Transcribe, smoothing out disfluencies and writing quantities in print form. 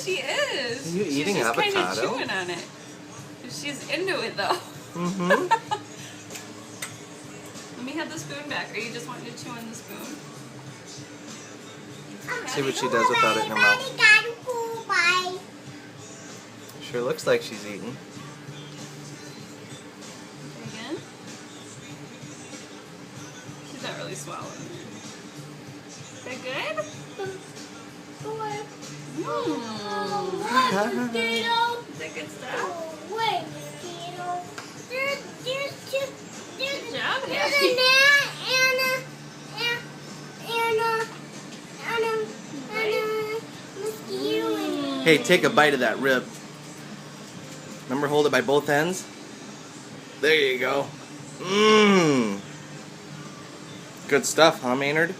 she is. Are you eating She's just avocado? kind of chewing on it. She's into it though. Mm-hmm. Let me have the spoon back. Are you just wanting to chew on the spoon? See what she does without it in her mouth. Sure looks like she's eating. Again? She's not really swallowing. Is that good? Is that good stuff? Good job, Happy. Hey, take a bite of that rib. Remember, hold it by both ends? There you go. Mmm. Good stuff, huh, Maynard?